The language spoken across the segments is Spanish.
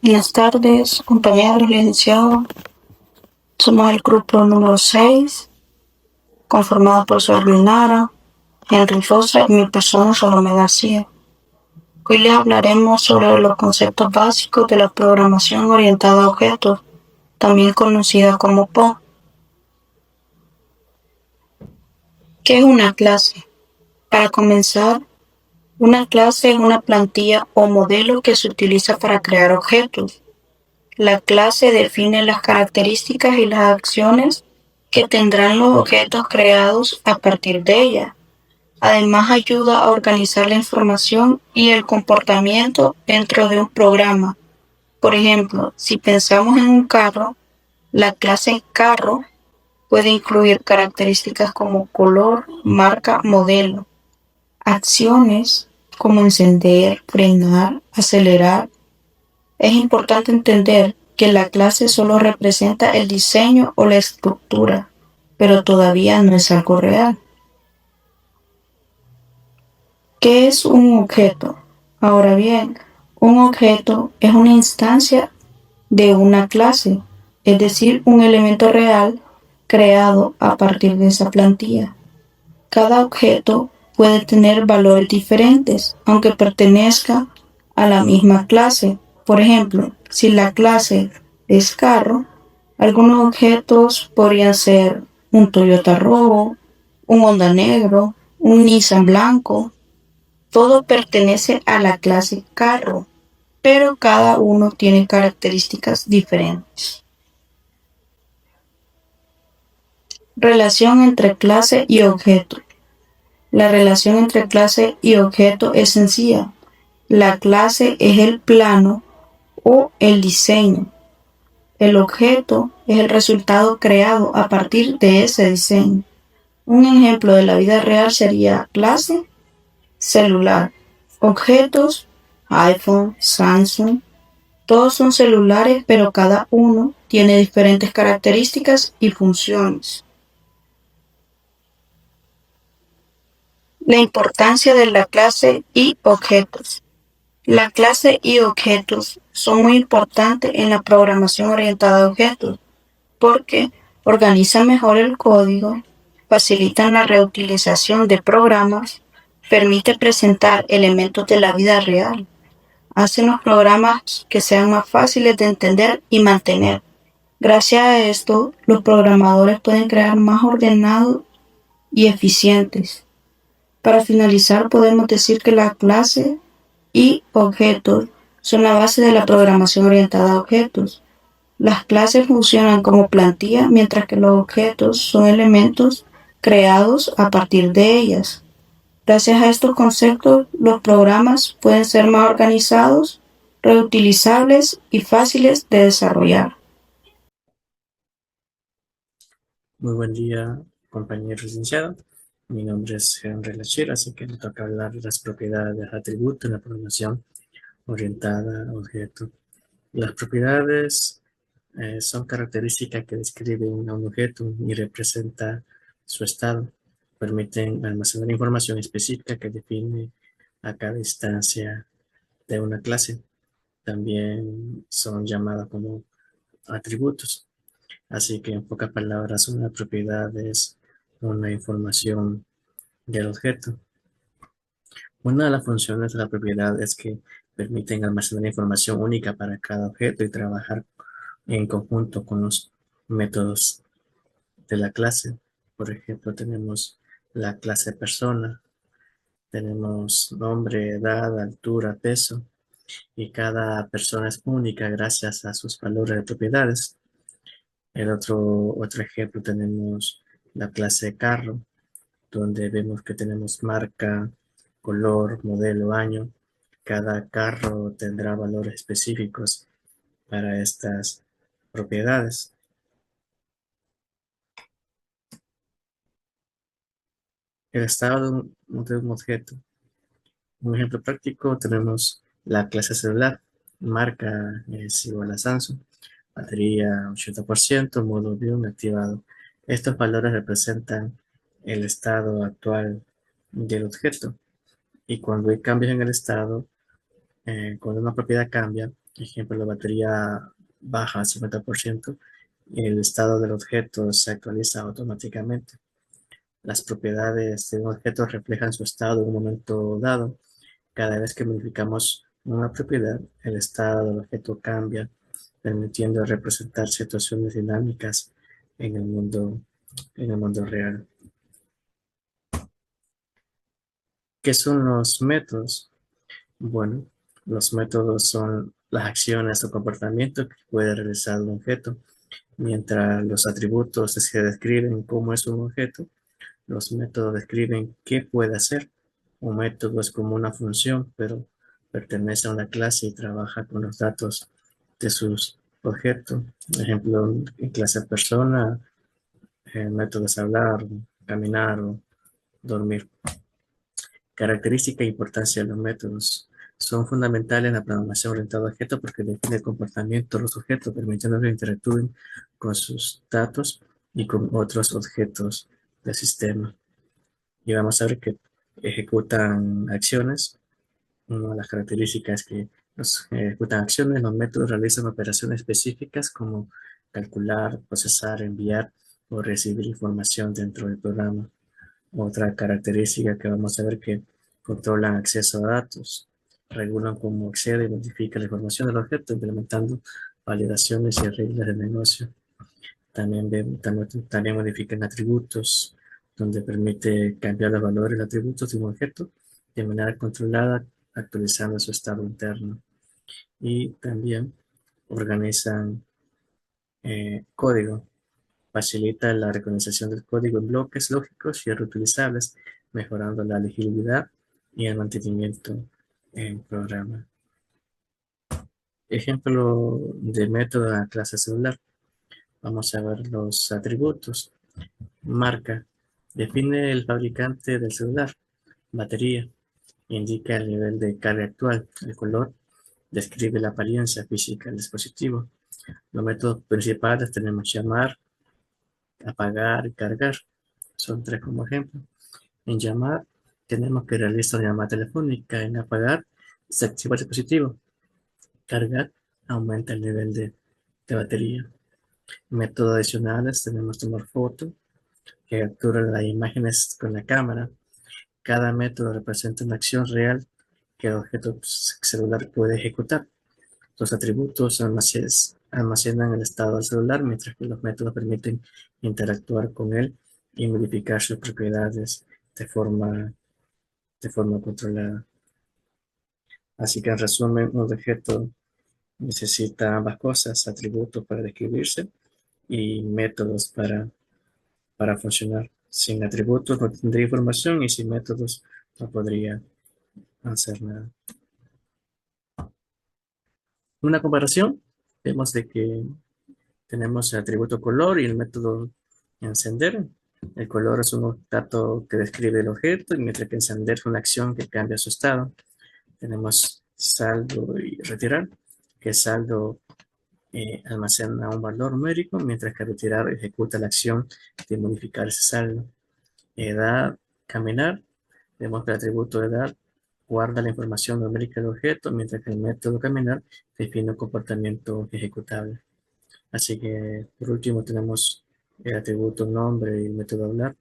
Buenas tardes, compañeros, licenciados. Somos el grupo número 6, conformado por Sor Nara, Henry Rosa y mi persona, Salomé García. Hoy les hablaremos sobre los conceptos básicos de la programación orientada a objetos, también conocida como PO. ¿Qué es una clase? Para comenzar, una clase es una plantilla o modelo que se utiliza para crear objetos. La clase define las características y las acciones que tendrán los objetos creados a partir de ella. Además, ayuda a organizar la información y el comportamiento dentro de un programa. Por ejemplo, si pensamos en un carro, la clase carro puede incluir características como color, marca, modelo, acciones como encender, frenar, acelerar. Es importante entender que la clase solo representa el diseño o la estructura, pero todavía no es algo real. ¿Qué es un objeto? Ahora bien, un objeto es una instancia de una clase, es decir, un elemento real creado a partir de esa plantilla. Cada objeto puede tener valores diferentes, aunque pertenezca a la misma clase. Por ejemplo, si la clase es carro, algunos objetos podrían ser un Toyota rojo, un Honda negro, un Nissan blanco. Todo pertenece a la clase carro, pero cada uno tiene características diferentes. Relación entre clase y objeto. La relación entre clase y objeto es sencilla. La clase es el plano o el diseño. El objeto es el resultado creado a partir de ese diseño. Un ejemplo de la vida real sería clase, celular. Objetos, iPhone, Samsung. Todos son celulares, pero cada uno tiene diferentes características y funciones. La importancia de la clase y objetos. La clase y objetos son muy importantes en la programación orientada a objetos porque organizan mejor el código, facilitan la reutilización de programas, permite presentar elementos de la vida real, hacen los programas que sean más fáciles de entender y mantener. Gracias a esto, los programadores pueden crear más ordenados y eficientes. Para finalizar, podemos decir que la clase y objetos son la base de la programación orientada a objetos. Las clases funcionan como plantilla, mientras que los objetos son elementos creados a partir de ellas. Gracias a estos conceptos, los programas pueden ser más organizados, reutilizables y fáciles de desarrollar. Muy buen día, compañero licenciado. Mi nombre es Henry Lachir, así que me toca hablar de las propiedades del atributo en la programación orientada a objeto. Las propiedades son características que describen a un objeto y representan su estado. Permiten almacenar información específica que define a cada instancia de una clase. También son llamadas como atributos. Así que en pocas palabras, una propiedad es una información del objeto. Una de las funciones de la propiedad es que permiten almacenar información única para cada objeto y trabajar en conjunto con los métodos de la clase. Por ejemplo, tenemos la clase persona, tenemos nombre, edad, altura, peso, y cada persona es única gracias a sus valores de propiedades. El otro ejemplo tenemos la clase carro, donde vemos que tenemos marca, color, modelo, año. Cada carro tendrá valores específicos para estas propiedades. El estado de un objeto. Un ejemplo práctico tenemos la clase celular. Marca es igual a Samsung. Batería 80%, modo avión activado. Estos valores representan el estado actual del objeto. Y cuando hay cambios en el estado, cuando una propiedad cambia, Ejemplo, la batería baja al 50%, el estado del objeto se actualiza automáticamente. Las propiedades de un objeto reflejan su estado en un momento dado. Cada vez que modificamos una propiedad, el estado del objeto cambia, permitiendo representar situaciones dinámicas en el mundo real. ¿Qué son los métodos? Bueno, los métodos son las acciones o comportamientos que puede realizar un objeto. Mientras los atributos se describen cómo es un objeto, los métodos describen qué puede hacer. Un método es como una función, pero pertenece a una clase y trabaja con los datos de sus objetos. Por ejemplo, en clase persona, el método es hablar, caminar o dormir. Característica e importancia de los métodos. Son fundamentales en la programación orientada a objetos porque define el comportamiento de los objetos, permitiendo que interactúen con sus datos y con otros objetos del sistema. Y vamos a ver que ejecutan acciones. Una de las características es que ejecutan acciones, los métodos realizan operaciones específicas como calcular, procesar, enviar o recibir información dentro del programa. Otra característica que vamos a ver que controlan acceso a datos, regulan cómo accede y modifica la información del objeto, implementando validaciones y reglas de negocio. También modifican atributos, donde permite cambiar los valores de atributos de un objeto de manera controlada, actualizando su estado interno. Y también organizan código. Facilita la recognición del código en bloques lógicos y reutilizables, mejorando la legibilidad y el mantenimiento en programa. Ejemplo de método de la clase celular. Vamos a ver los atributos. Marca. Define el fabricante del celular. Batería. Indica el nivel de carga actual. El color. Describe la apariencia física del dispositivo. Los métodos principales tenemos llamar, apagar y cargar. Son tres como ejemplo. En llamar, tenemos que realizar una llamada telefónica. En apagar, se activa el dispositivo. Cargar, aumenta el nivel de batería. Métodos adicionales, tenemos tomar foto, que captura las imágenes con la cámara. Cada método representa una acción real que el objeto celular puede ejecutar. Los atributos almacenan el estado del celular, mientras que los métodos permiten interactuar con él y modificar sus propiedades de forma, de forma controlada. Así que en resumen, un objeto necesita ambas cosas, atributos para describirse y métodos para funcionar. Sin atributos no tendría información y sin métodos no podría hacer nada. Una comparación, vemos de que tenemos el atributo color y el método encender. El color es un dato que describe el objeto, mientras que encender es una acción que cambia su estado. Tenemos saldo y retirar, que saldo almacena un valor numérico, mientras que retirar ejecuta la acción de modificar ese saldo. Edad, caminar, vemos que el atributo de edad guarda la información numérica del objeto, mientras que el método caminar define un comportamiento ejecutable. Así que por último tenemos el atributo nombre y el método hablar,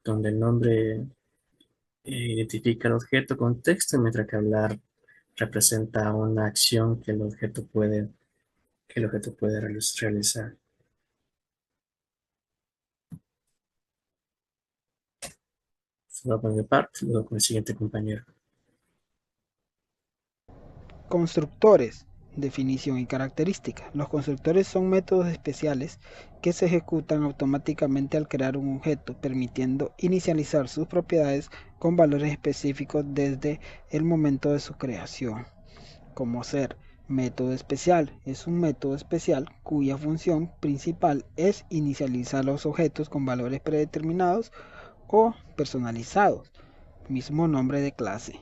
donde el nombre identifica el objeto con texto, mientras que hablar representa una acción que el objeto puede realizar. Solo por mi parte, luego con el siguiente compañero. Constructores. Definición y característica. Los constructores son métodos especiales que se ejecutan automáticamente al crear un objeto, permitiendo inicializar sus propiedades con valores específicos desde el momento de su creación. Como ser método especial. Es un método especial cuya función principal es inicializar los objetos con valores predeterminados o personalizados. Mismo nombre de clase.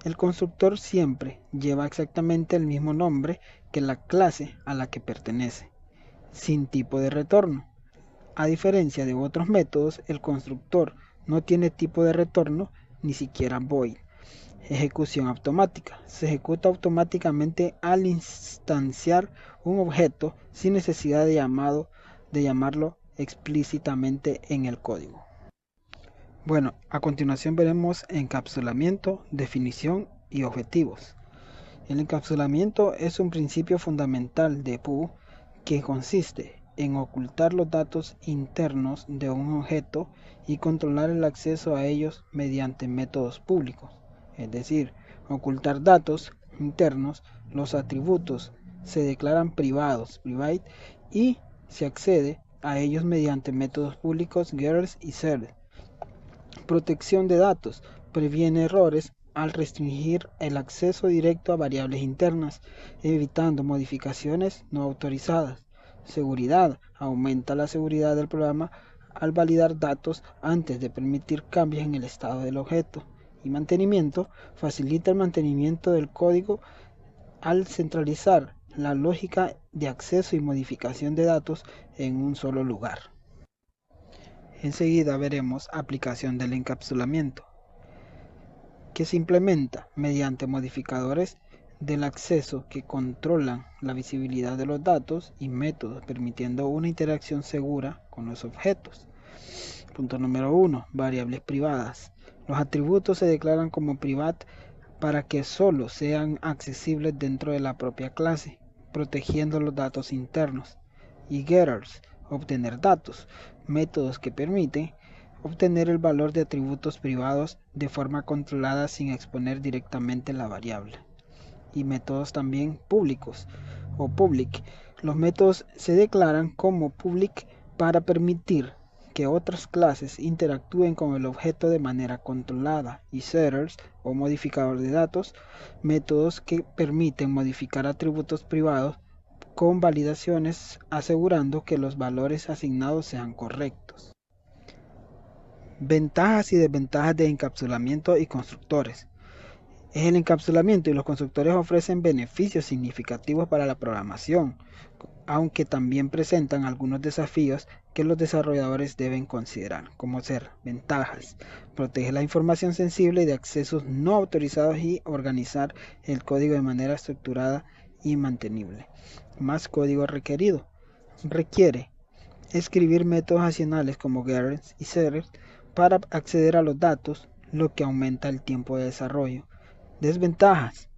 El constructor siempre lleva exactamente el mismo nombre que la clase a la que pertenece, sin tipo de retorno. A diferencia de otros métodos, el constructor no tiene tipo de retorno, ni siquiera void. Ejecución automática. Se ejecuta automáticamente al instanciar un objeto sin necesidad de llamarlo explícitamente en el código. Bueno, a continuación veremos encapsulamiento, definición y objetivos. El encapsulamiento es un principio fundamental de POO que consiste en ocultar los datos internos de un objeto y controlar el acceso a ellos mediante métodos públicos. Es decir, ocultar datos internos, los atributos se declaran privados, private, y se accede a ellos mediante métodos públicos, getters y setters. Protección de datos. Previene errores al restringir el acceso directo a variables internas, evitando modificaciones no autorizadas. Seguridad. Aumenta la seguridad del programa al validar datos antes de permitir cambios en el estado del objeto. Y mantenimiento. Facilita el mantenimiento del código al centralizar la lógica de acceso y modificación de datos en un solo lugar. Enseguida veremos aplicación del encapsulamiento, que se implementa mediante modificadores del acceso que controlan la visibilidad de los datos y métodos, permitiendo una interacción segura con los objetos. Punto número 1. Variables privadas. Los atributos se declaran como private para que solo sean accesibles dentro de la propia clase, protegiendo los datos internos. Y getters. Obtener datos. Métodos que permiten obtener el valor de atributos privados de forma controlada sin exponer directamente la variable. Y métodos también públicos o public. Los métodos se declaran como public para permitir que otras clases interactúen con el objeto de manera controlada. Y setters o modificador de datos, métodos que permiten modificar atributos privados con validaciones asegurando que los valores asignados sean correctos. Ventajas y desventajas de encapsulamiento y constructores. El encapsulamiento y los constructores ofrecen beneficios significativos para la programación, aunque también presentan algunos desafíos que los desarrolladores deben considerar, como ser ventajas, protege la información sensible de accesos no autorizados y organizar el código de manera estructurada y mantenible. Más código requerido. Requiere escribir métodos adicionales como getters y setters para acceder a los datos, lo que aumenta el tiempo de desarrollo. Desventajas.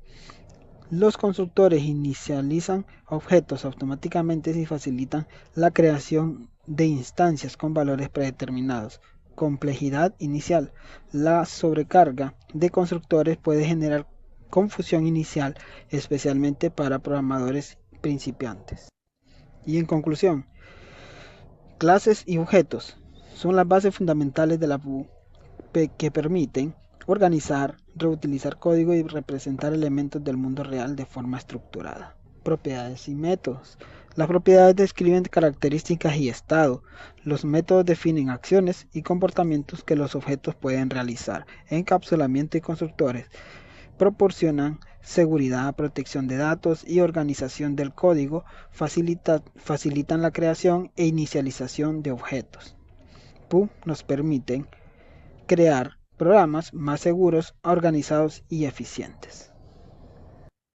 Los constructores inicializan objetos automáticamente y facilitan la creación de instancias con valores predeterminados. Complejidad inicial. La sobrecarga de constructores puede generar confusión inicial, especialmente para programadores principiantes. Y en conclusión, clases y objetos son las bases fundamentales de la POO que permiten organizar, reutilizar código y representar elementos del mundo real de forma estructurada. Propiedades y métodos. Las propiedades describen características y estado. Los métodos definen acciones y comportamientos que los objetos pueden realizar. Encapsulamiento y constructores proporcionan seguridad, protección de datos y organización del código, facilitan la creación e inicialización de objetos. POO nos permiten crear programas más seguros, organizados y eficientes.